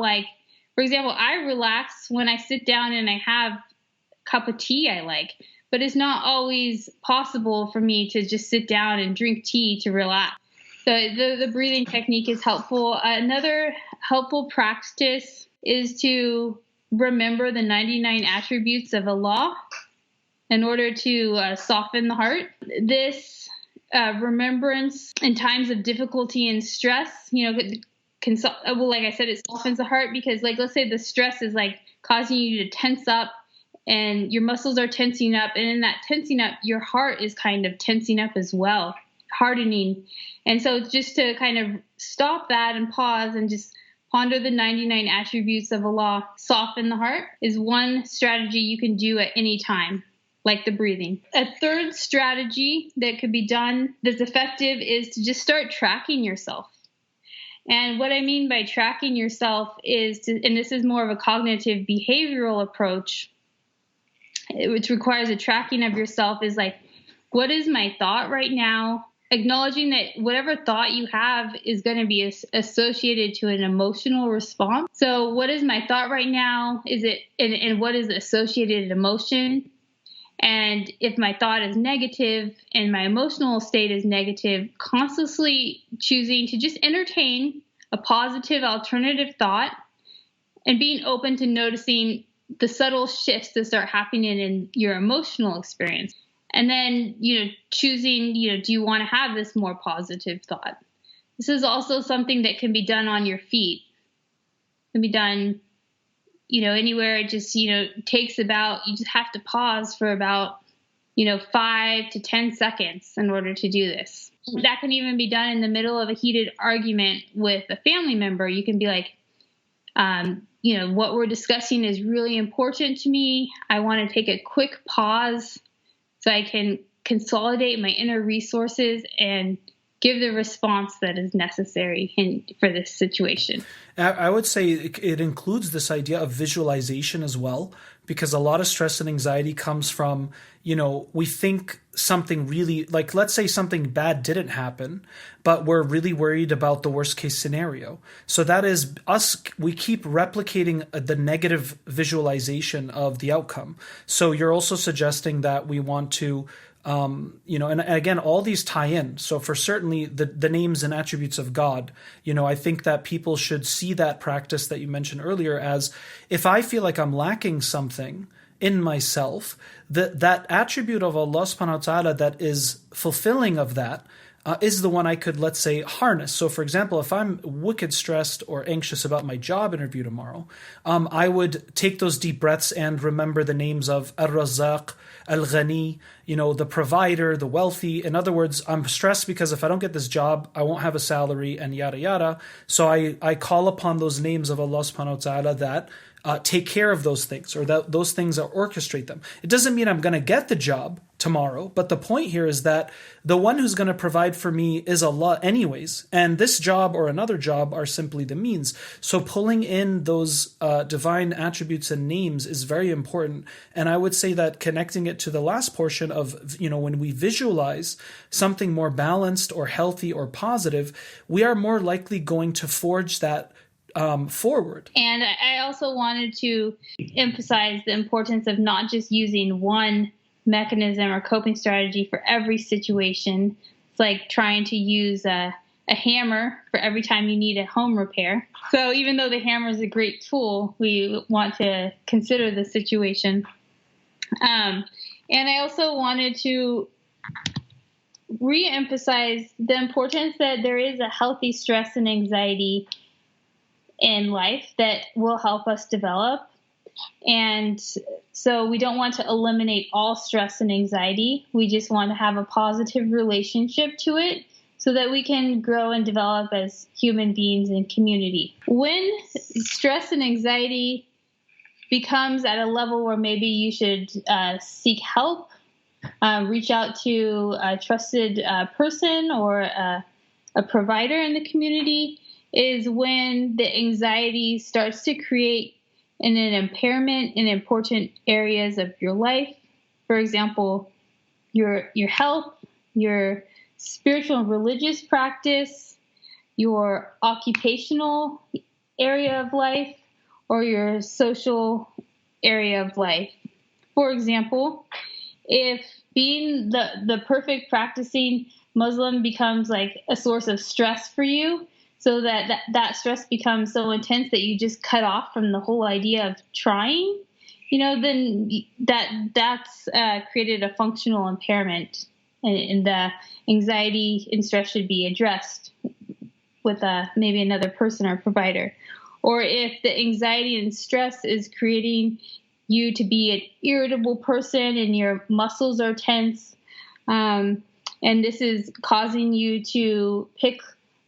for example, I relax when I sit down and I have a cup of tea I like, but it's not always possible for me to just sit down and drink tea to relax. So the breathing technique is helpful. Another helpful practice is to remember the 99 attributes of Allah in order to soften the heart. This remembrance in times of difficulty and stress, like I said, it softens the heart because, let's say the stress is causing you to tense up and your muscles are tensing up. And in that tensing up, your heart is kind of tensing up as well, hardening. And so just to kind of stop that and pause and just ponder the 99 attributes of Allah, soften the heart, is one strategy you can do at any time, like the breathing. A third strategy that could be done that's effective is to just start tracking yourself. And what I mean by tracking yourself is, and this is more of a cognitive behavioral approach, which requires a tracking of yourself, is what is my thought right now? Acknowledging that whatever thought you have is going to be associated to an emotional response. So what is my thought right now? And what is the associated emotion? And if my thought is negative and my emotional state is negative, consciously choosing to just entertain a positive alternative thought and being open to noticing the subtle shifts that start happening in your emotional experience. And then, choosing, do you want to have this more positive thought? This is also something that can be done on your feet. It can be done, anywhere. It just, takes about, you just have to pause for about, 5 to 10 seconds in order to do this. That can even be done in the middle of a heated argument with a family member. You can be what we're discussing is really important to me. I want to take a quick pause so I can consolidate my inner resources and give the response that is necessary for this situation. I would say it includes this idea of visualization as well, because a lot of stress and anxiety comes from, we think something really, let's say something bad didn't happen, but we're really worried about the worst case scenario. So that is us, we keep replicating the negative visualization of the outcome. So you're also suggesting that we want to, and again, all these tie in. So for certainly the names and attributes of God, I think that people should see that practice that you mentioned earlier as, if I feel like I'm lacking something in myself, that attribute of Allah subhanahu wa ta'ala that is fulfilling of that, is the one I could, let's say, harness. So, for example, if I'm wicked stressed or anxious about my job interview tomorrow, I would take those deep breaths and remember the names of Al-Razzaq, Al-Ghani, the provider, the wealthy. In other words, I'm stressed because if I don't get this job, I won't have a salary and yada yada. So I call upon those names of Allah subhanahu wa ta'ala that take care of those things, or that those things that orchestrate them. It doesn't mean I'm going to get the job tomorrow, but the point here is that the one who's going to provide for me is Allah anyways, and this job or another job are simply the means. So pulling in those divine attributes and names is very important, and I would say that connecting it to the last portion of, when we visualize something more balanced or healthy or positive, we are more likely going to forge that forward. And I also wanted to emphasize the importance of not just using one mechanism or coping strategy for every situation. It's like trying to use a hammer for every time you need a home repair. So even though the hammer is a great tool, we want to consider the situation. And I also wanted to re-emphasize the importance that there is a healthy stress and anxiety in life that will help us develop. And so we don't want to eliminate all stress and anxiety. We just want to have a positive relationship to it so that we can grow and develop as human beings in community. When stress and anxiety becomes at a level where maybe you should seek help, reach out to a trusted person or a provider in the community, is when the anxiety starts to create an impairment in important areas of your life. For example, your health, your spiritual and religious practice, your occupational area of life, or your social area of life. For example, if being the perfect practicing Muslim becomes like a source of stress for you, so that stress becomes so intense that you just cut off from the whole idea of trying, then that's created a functional impairment, and the anxiety and stress should be addressed with maybe another person or provider. Or if the anxiety and stress is creating you to be an irritable person and your muscles are tense, and this is causing you to pick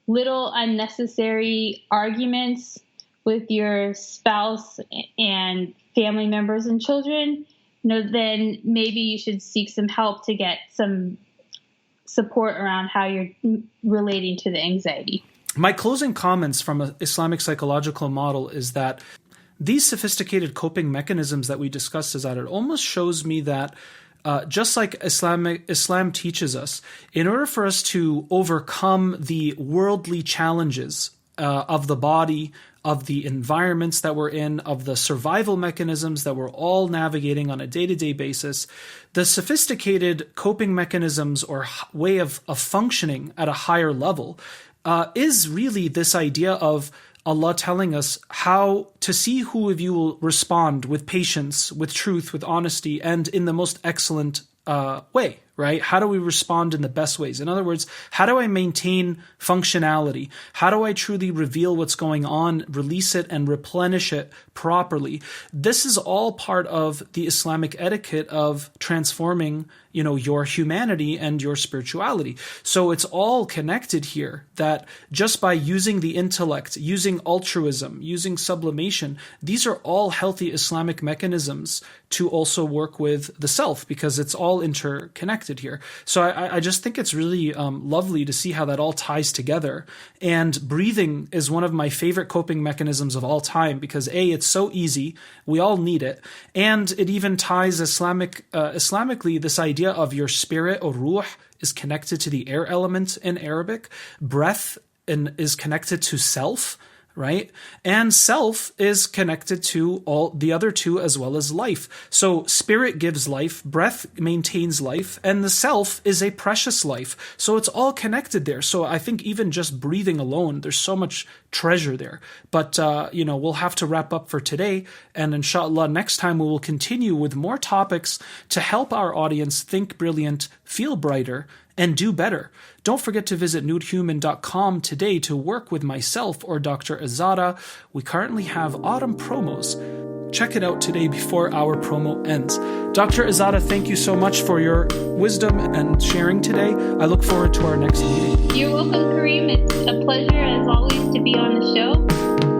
little unnecessary arguments with your spouse and family members and children, then maybe you should seek some help to get some support around how you're relating to the anxiety. My closing comments from an Islamic psychological model is that these sophisticated coping mechanisms that we discussed, is that it almost shows me that just like Islam teaches us, in order for us to overcome the worldly challenges of the body, of the environments that we're in, of the survival mechanisms that we're all navigating on a day-to-day basis, the sophisticated coping mechanisms or way of functioning at a higher level is really this idea of Allah telling us how to see who of you will respond with patience, with truth, with honesty, and in the most excellent way, right? How do we respond in the best ways? In other words, how do I maintain functionality? How do I truly reveal what's going on, release it, and replenish it properly? This is all part of the Islamic etiquette of transforming, your humanity and your spirituality. So it's all connected here, that just by using the intellect, using altruism, using sublimation, these are all healthy Islamic mechanisms to also work with the self, because it's all interconnected here. So I just think it's really lovely to see how that all ties together. And breathing is one of my favorite coping mechanisms of all time, because A, it's so easy, we all need it, and it even ties Islamically this idea of your spirit, or ruh, is connected to the air element in Arabic. Breath is connected to self, right? And self is connected to all the other two as well as life. So spirit gives life, breath maintains life, and the self is a precious life. So it's all connected there. So I think even just breathing alone, there's so much treasure there. But, we'll have to wrap up for today. And inshallah, next time we will continue with more topics to help our audience think brilliant, feel brighter, and do better. Don't forget to visit noorhuman.com today to work with myself or Dr. Azadeh. We currently have autumn promos. Check it out today before our promo ends. Dr. Azadeh, thank you so much for your wisdom and sharing today. I look forward to our next meeting. You're welcome, Karim. It's a pleasure, as always, to be on the show.